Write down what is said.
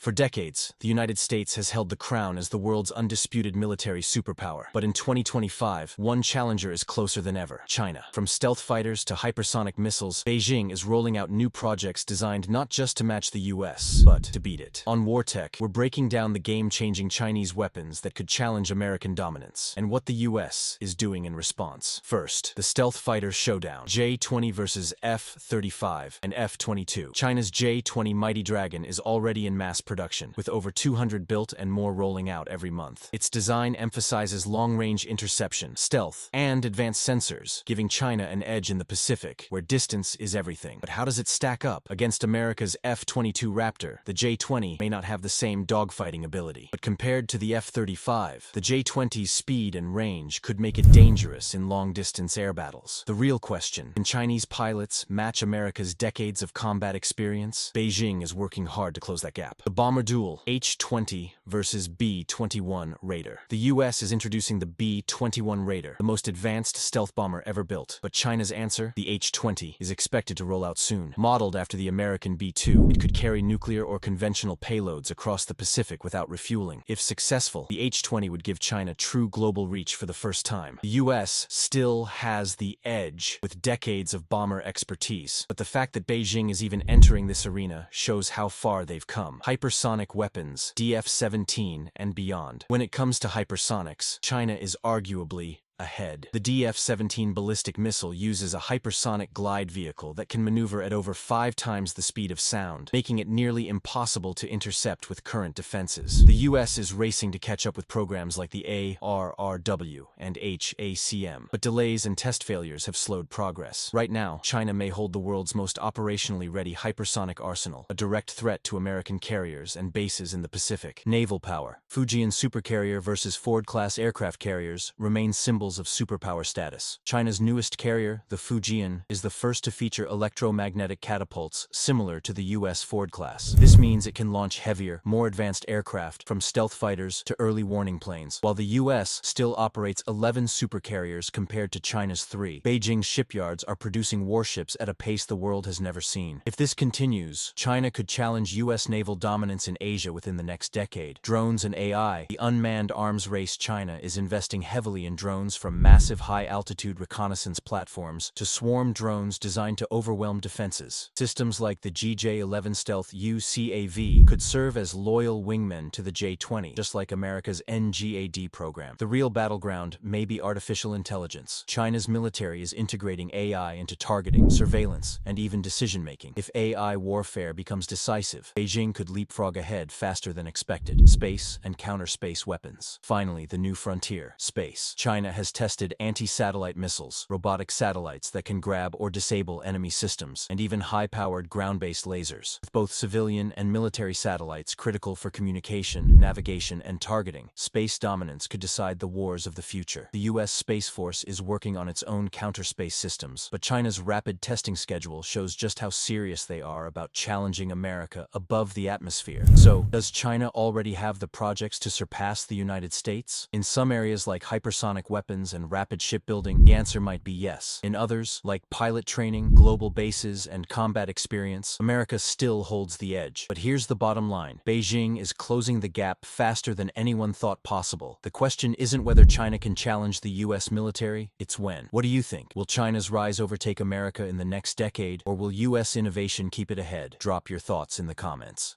For decades, the United States has held the crown as the world's undisputed military superpower. But in 2025, one challenger is closer than ever: China. From stealth fighters to hypersonic missiles, Beijing is rolling out new projects designed not just to match the US, but to beat it. On WarTech, we're breaking down the game-changing Chinese weapons that could challenge American dominance, and what the US is doing in response. First, the stealth fighter showdown: J-20 versus F-35 and F-22. China's J-20 Mighty Dragon is already in mass production, with over 200 built and more rolling out every month. Its design emphasizes long-range interception, stealth, and advanced sensors, giving China an edge in the Pacific, where distance is everything. But how does it stack up against America's F-22 Raptor? The J-20 may not have the same dogfighting ability, but compared to the F-35, the J-20's speed and range could make it dangerous in long-distance air battles. The real question: can Chinese pilots match America's decades of combat experience? Beijing is working hard to close that gap. The bomber duel: H-20 versus B-21 Raider. The US is introducing the B-21 Raider, the most advanced stealth bomber ever built. But China's answer, the H-20, is expected to roll out soon. Modeled after the American B-2, it could carry nuclear or conventional payloads across the Pacific without refueling. If successful, the H-20 would give China true global reach for the first time. The US still has the edge, with decades of bomber expertise. But the fact that Beijing is even entering this arena shows how far they've come. Hypersonic weapons, DF-17 and beyond. When it comes to hypersonics, China is arguably ahead. The DF-17 ballistic missile uses a hypersonic glide vehicle that can maneuver at over 5 times the speed of sound, making it nearly impossible to intercept with current defenses. The US is racing to catch up with programs like the ARRW and HACM, but delays and test failures have slowed progress. Right now, China may hold the world's most operationally ready hypersonic arsenal, a direct threat to American carriers and bases in the Pacific. Naval power: Fujian supercarrier versus Ford-class aircraft carriers remain symbols of superpower status. China's newest carrier, the Fujian, is the first to feature electromagnetic catapults similar to the US Ford class. This means it can launch heavier, more advanced aircraft, from stealth fighters to early warning planes. While the US still operates 11 supercarriers compared to China's 3, Beijing's shipyards are producing warships at a pace the world has never seen. If this continues, China could challenge US naval dominance in Asia within the next decade. Drones and AI: the unmanned arms race: China is investing heavily in drones, from massive high-altitude reconnaissance platforms to swarm drones designed to overwhelm defenses. Systems like the GJ-11 Stealth UCAV could serve as loyal wingmen to the J-20, just like America's NGAD program. The real battleground may be artificial intelligence. China's military is integrating AI into targeting, surveillance, and even decision-making. If AI warfare becomes decisive, Beijing could leapfrog ahead faster than expected. Space and counter-space weapons. Finally, the new frontier: space. China has tested anti-satellite missiles, robotic satellites that can grab or disable enemy systems, and even high-powered ground-based lasers. With both civilian and military satellites critical for communication, navigation, and targeting, space dominance could decide the wars of the future. The US Space Force is working on its own counter-space systems, but China's rapid testing schedule shows just how serious they are about challenging America above the atmosphere. So, does China already have the projects to surpass the United States? In some areas like hypersonic weapons and rapid shipbuilding, the answer might be yes. In others, like pilot training, global bases, and combat experience, America still holds the edge. But here's the bottom line: Beijing is closing the gap faster than anyone thought possible. The question isn't whether China can challenge the US military, it's when. What do you think? Will China's rise overtake America in the next decade, or will US innovation keep it ahead? Drop your thoughts in the comments.